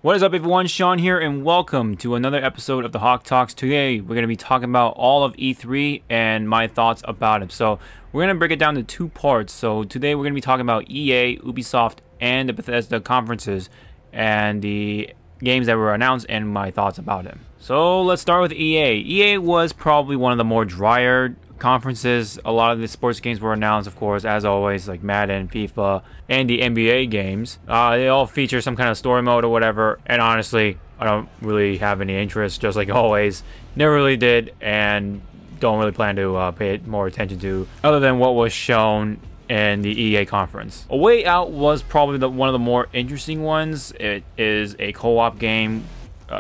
What is up, everyone? Sean here, and welcome to another episode of the Hawke Talks. Today, we're going to be talking about all of E3 and my thoughts about it. So, we're going to break it down to two parts. So, today we're going to be talking about EA, Ubisoft, and the Bethesda conferences, and the games that were announced, and my thoughts about them. So, let's start with EA. EA was probably one of the more drier conferences. A lot of the sports games were announced, of course, as always, like Madden, FIFA, and the NBA games. They all feature some kind of story mode or whatever, and honestly, I don't really have any interest, just like always. Never really did, and don't really plan to pay more attention to, other than what was shown in the EA conference. A Way Out was probably one of the more interesting ones. It is a co-op game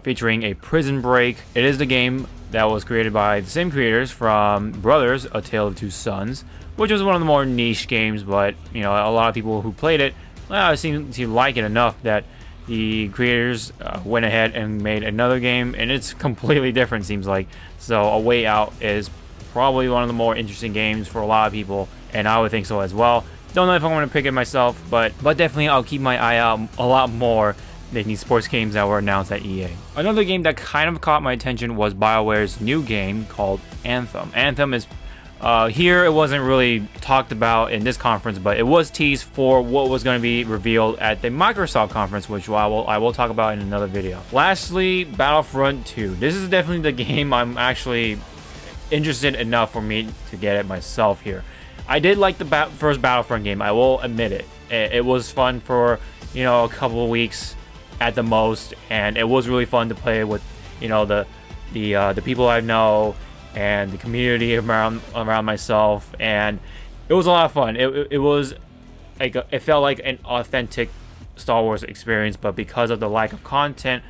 featuring a prison break. It is the game that was created by the same creators from Brothers, A Tale of Two Sons, which was one of the more niche games, but you know, a lot of people who played it seem to like it enough that the creators went ahead and made another game, and it's completely different, seems like. So A Way Out is probably one of the more interesting games for a lot of people, and I would think so as well. Don't know if I'm going to pick it myself, but definitely I'll keep my eye out a lot more than these sports games that were announced at EA. Another game that kind of caught my attention was BioWare's new game called Anthem. Anthem is here. It wasn't really talked about in this conference, but it was teased for what was going to be revealed at the Microsoft conference, which I will talk about in another video. Lastly, Battlefront 2. This is definitely the game I'm actually interested enough for me to get it myself here. I did like the first Battlefront game, I will admit it. It was fun for, you know, a couple of weeks at the most, and it was really fun to play with, you know, the people I know and the community around myself, and it was a lot of fun. It was like it felt like an authentic Star Wars experience, but because of the lack of content,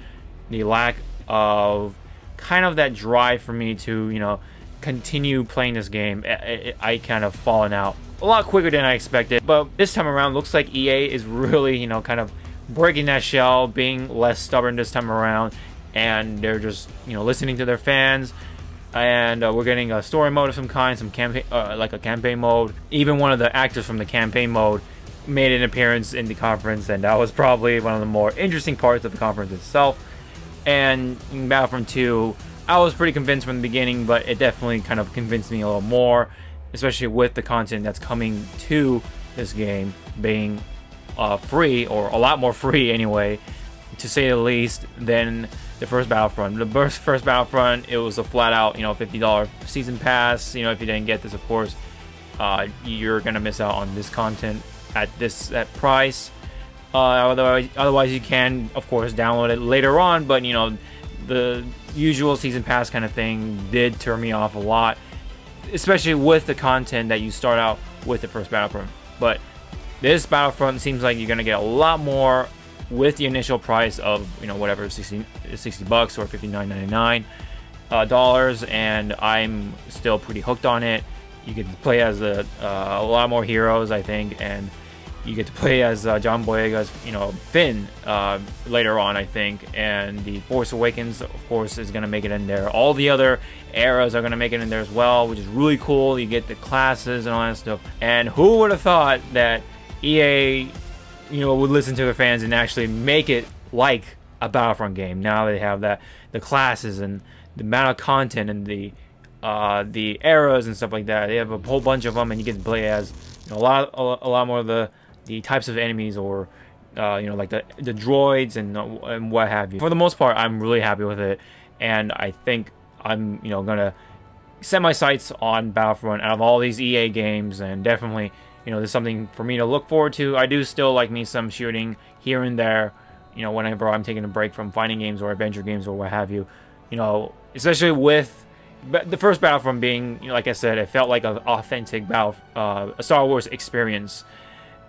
the lack of kind of that drive for me to, you know, continue playing this game, I kind of fallen out a lot quicker than I expected. But this time around, looks like EA is really, you know, kind of breaking that shell, being less stubborn this time around, and they're just, you know, listening to their fans. And we're getting a story mode of some kind, some campaign, like a campaign mode. Even one of the actors from the campaign mode made an appearance in the conference, and that was probably one of the more interesting parts of the conference itself. And in Battlefront 2, I was pretty convinced from the beginning, but it definitely kind of convinced me a little more, especially with the content that's coming to this game being free, or a lot more free anyway, to say the least, than the first Battlefront. The first Battlefront, it was a flat out, you know, $50 season pass. You know, if you didn't get this, of course, you're gonna miss out on this content at that price. Otherwise, you can, of course, download it later on. But you know, the usual season pass kind of thing did turn me off a lot, especially with the content that you start out with the first Battlefront. But this Battlefront seems like you're gonna get a lot more with the initial price of, you know, whatever, 60 bucks or $59.99 dollars, and I'm still pretty hooked on it. You get to play as a lot more heroes, I think, and you get to play as John Boyega's, you know, Finn later on, I think, and the Force Awakens, of course, is gonna make it in there. All the other eras are gonna make it in there as well, which is really cool. You get the classes and all that stuff, and who would have thought that EA, you know, would listen to their fans and actually make it like a Battlefront game. Now they have the classes and the amount of content and the eras and stuff like that. They have a whole bunch of them, and you get to play as, you know, a lot more of the types of enemies, or you know, like the droids and what have you. For the most part, I'm really happy with it, and I think I'm, you know, gonna set my sights on Battlefront out of all these EA games, and definitely, you know, there's something for me to look forward to. I do still like me some shooting here and there, you know, whenever I'm taking a break from fighting games or adventure games or what have you. You know, especially with the first Battlefront being, you know, like I said, it felt like an authentic a Star Wars experience.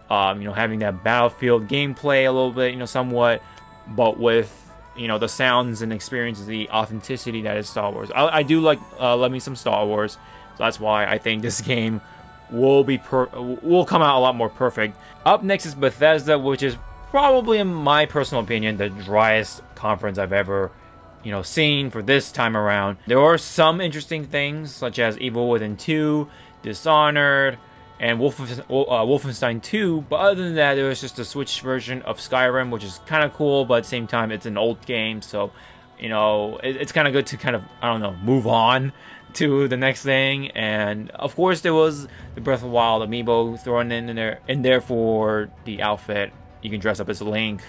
You know, having that Battlefield gameplay a little bit, you know, somewhat, but with, you know, the sounds and experiences, the authenticity that is Star Wars. I do like love me some Star Wars, so that's why I think this game will come out a lot more perfect. Up next is Bethesda, which is probably, in my personal opinion, the driest conference I've ever, you know, seen for this time around. There are some interesting things, such as Evil Within 2, Dishonored, and Wolfenstein 2. But other than that, there was just a Switch version of Skyrim, which is kind of cool, but at the same time, it's an old game, so you know, it's kind of good to kind of, I don't know, move on to the next thing. And of course, there was the Breath of the Wild amiibo thrown in there for the outfit. You can dress up as Link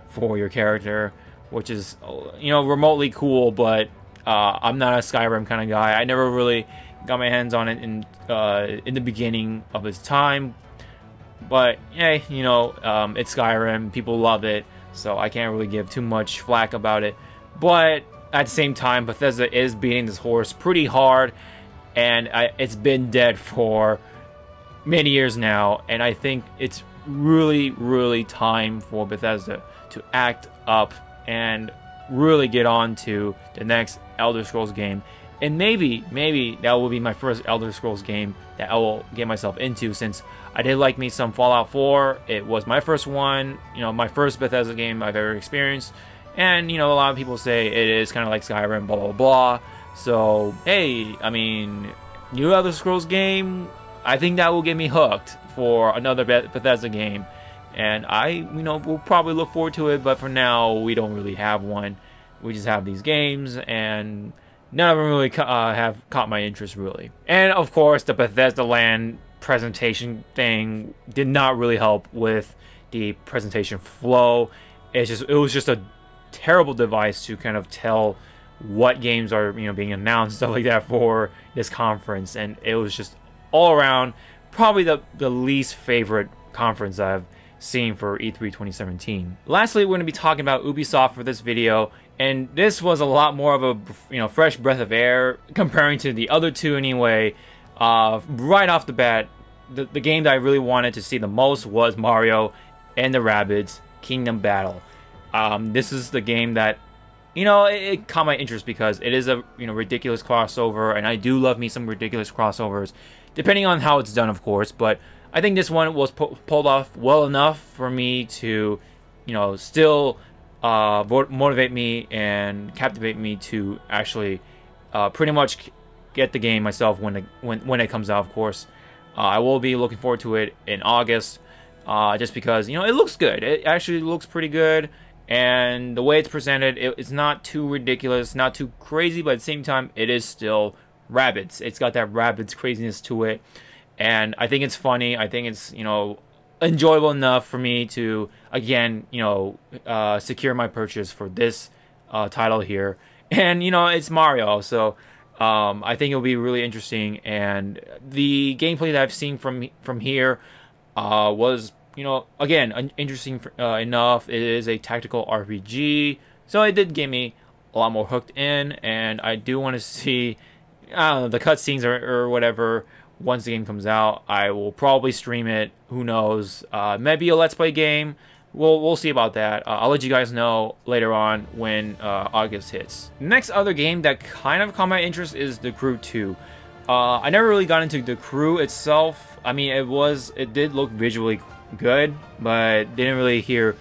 for your character, which is, you know, remotely cool, but I'm not a Skyrim kind of guy. I never really got my hands on it in the beginning of its time, but hey, you know, it's Skyrim, people love it, so I can't really give too much flack about it. But at the same time, Bethesda is beating this horse pretty hard, and it's been dead for many years now, and I think it's really time for Bethesda to act up and really get on to the next Elder Scrolls game. And maybe that will be my first Elder Scrolls game that I will get myself into, since I did like me some Fallout 4. It was my first one, you know, my first Bethesda game I've ever experienced. And, you know, a lot of people say it is kind of like Skyrim, blah, blah, blah. So, hey, I mean, new Elder Scrolls game, I think that will get me hooked for another Bethesda game. And you know, we'll probably look forward to it, but for now, we don't really have one. We just have these games, and none of them really have caught my interest, really. And, of course, the Bethesda Land presentation thing did not really help with the presentation flow. It was just a terrible device to kind of tell what games are, you know, being announced, stuff like that, for this conference. And it was just all around probably the least favorite conference I've seen for E3 2017. Lastly, we're going to be talking about Ubisoft for this video, and this was a lot more of a, you know, fresh breath of air comparing to the other two anyway. Right off the bat, the game that I really wanted to see the most was Mario and the Rabbids Kingdom Battle. This is the game that, you know, it caught my interest because it is a, you know, ridiculous crossover, and I do love me some ridiculous crossovers, depending on how it's done, of course. But I think this one was pulled off well enough for me to, you know, still motivate me and captivate me to actually pretty much get the game myself when it comes out, of course. I will be looking forward to it in August, just because, you know, it looks good. It actually looks pretty good. And the way it's presented, it's not too ridiculous, not too crazy, but at the same time, it is still Rabbids. It's got that Rabbids craziness to it. And I think it's funny. I think it's, you know, enjoyable enough for me to, again, you know, secure my purchase for this title here. And, you know, it's Mario, so I think it'll be really interesting. And the gameplay that I've seen from here was, you know, again, interesting enough. It is a tactical RPG, so it did get me a lot more hooked in, and I do want to see, I don't know, the cutscenes or whatever once the game comes out. I will probably stream it. Who knows? Maybe a Let's Play game. We'll see about that. I'll let you guys know later on when August hits. Next other game that kind of caught my interest is The Crew 2. I never really got into The Crew itself. I mean, it did look visually good, but didn't really hear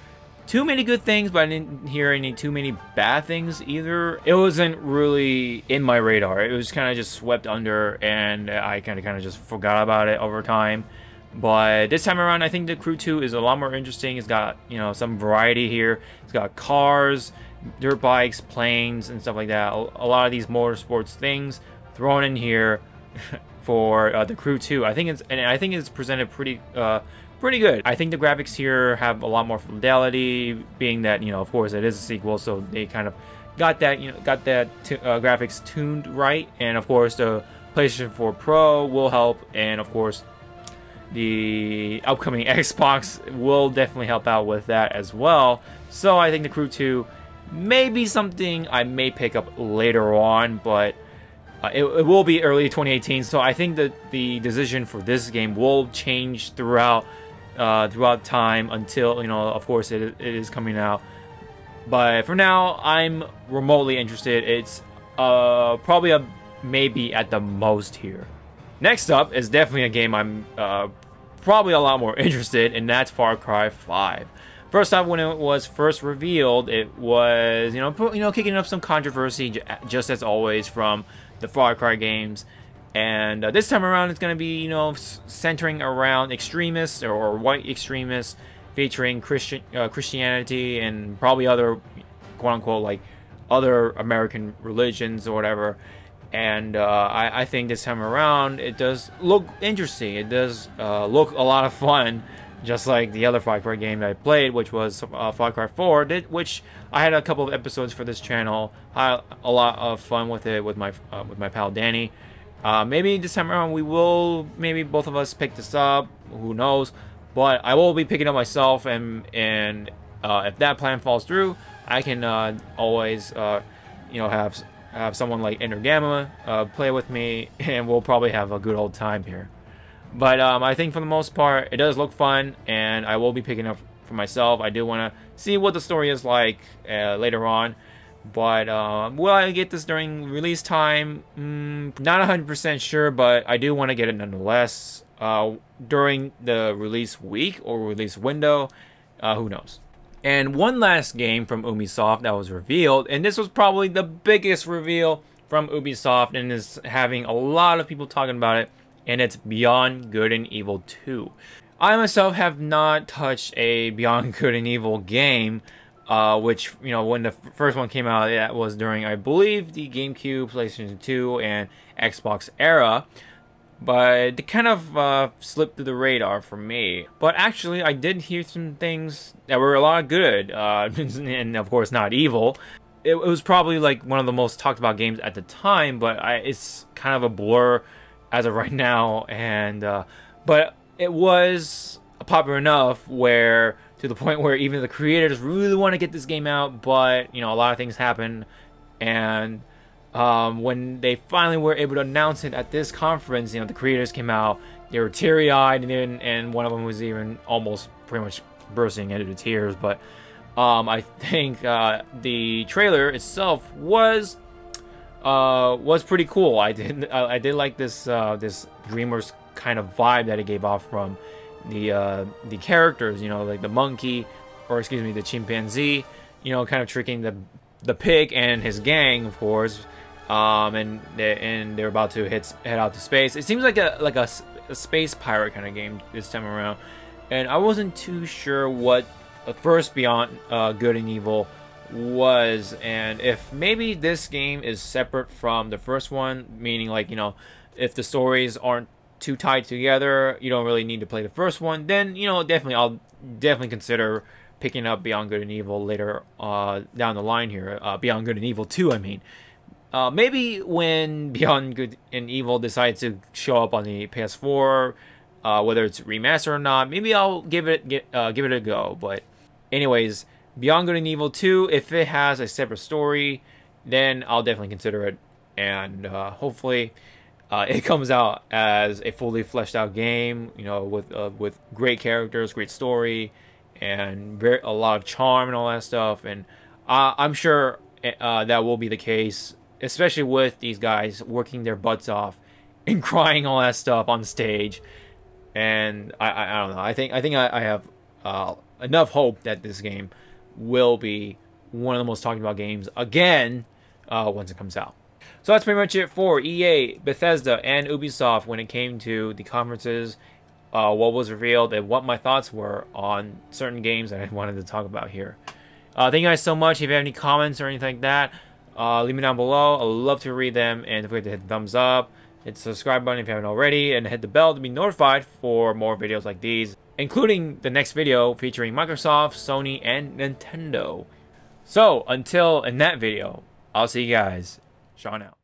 too many good things, but I didn't hear too many bad things either. It wasn't really in my radar. It was kind of just swept under, and I kind of just forgot about it over time. But this time around, I think The Crew 2 is a lot more interesting. It's got, you know, some variety here. It's got cars, dirt bikes, planes, and stuff like that. A lot of these motorsports things thrown in here for The Crew 2. I think it's presented pretty good. I think the graphics here have a lot more fidelity, being that, you know, of course, it is a sequel, so they kind of got that, you know, graphics tuned right. And of course, the PlayStation 4 Pro will help, and of course, the upcoming Xbox will definitely help out with that as well. So I think The Crew 2 may be something I may pick up later on, but it will be early 2018. So I think that the decision for this game will change throughout time until, you know, of course, it is coming out. But for now, I'm remotely interested. It's probably a maybe at the most here. Next up is definitely a game I'm probably a lot more interested in, and that's Far Cry 5. First off, when it was first revealed, it was, you know, kicking up some controversy, just as always from the Far Cry games. And this time around, it's going to be, you know, centering around extremists or white extremists, featuring Christianity and probably other, quote-unquote, like, other American religions or whatever. And I think this time around, it does look interesting. It does look a lot of fun, just like the other Far Cry game that I played, which was Far Cry 4, which I had a couple of episodes for this channel. I had a lot of fun with it with my pal Danny. Maybe this time around maybe both of us pick this up. Who knows? But I will be picking up myself, and if that plan falls through, I can always you know, have someone like Ender Gamma play with me, and we'll probably have a good old time here. But I think for the most part, it does look fun, and I will be picking up for myself. I do want to see what the story is like later on. But will I get this during release time? Not 100% sure, but I do want to get it nonetheless. During the release week or release window, who knows. And one last game from Ubisoft that was revealed, and this was probably the biggest reveal from Ubisoft, and is having a lot of people talking about it, and it's Beyond Good and Evil 2. I myself have not touched a Beyond Good and Evil game, which, you know, when the first one came out, that was during, I believe, the GameCube, PlayStation 2, and Xbox era. But it kind of slipped through the radar for me. But actually, I did hear some things that were a lot good, and of course not evil. It was probably like one of the most talked about games at the time, but it's kind of a blur as of right now. And but it was popular enough where, to the point where even the creators really want to get this game out, but, you know, a lot of things happen. And when they finally were able to announce it at this conference, you know, the creators came out, they were teary-eyed, and one of them was even almost pretty much bursting into tears. But I think the trailer itself was pretty cool. I did like this this Dreamers kind of vibe that it gave off from the characters, you know, like the monkey, or excuse me, the chimpanzee, you know, kind of tricking the pig and his gang, of course. And they're about to head out to space. It seems like a space pirate kind of game this time around, and I wasn't too sure what the first Beyond Good and Evil was, and if maybe this game is separate from the first one, meaning, like, you know, if the stories aren't too tied together, you don't really need to play the first one, then, you know, I'll definitely consider picking up Beyond Good and Evil later down the line here. Beyond Good and Evil 2, I mean. Maybe when Beyond Good and Evil decides to show up on the PS4, whether it's remastered or not, maybe I'll give it a go. But anyways, Beyond Good and Evil 2, if it has a separate story, then I'll definitely consider it. And hopefully it comes out as a fully fleshed out game, you know, with great characters, great story, and a lot of charm and all that stuff. And I'm sure that will be the case, especially with these guys working their butts off and crying all that stuff on stage. And I don't know. I think I have enough hope that this game will be one of the most talked about games again once it comes out. So that's pretty much it for EA, Bethesda, and Ubisoft when it came to the conferences, what was revealed, and what my thoughts were on certain games that I wanted to talk about here. Thank you guys so much. If you have any comments or anything like that, leave me down below. I'd love to read them. And don't forget to hit the thumbs up, hit the subscribe button if you haven't already, and hit the bell to be notified for more videos like these, including the next video featuring Microsoft, Sony, and Nintendo. So until in that video, I'll see you guys. Sean out.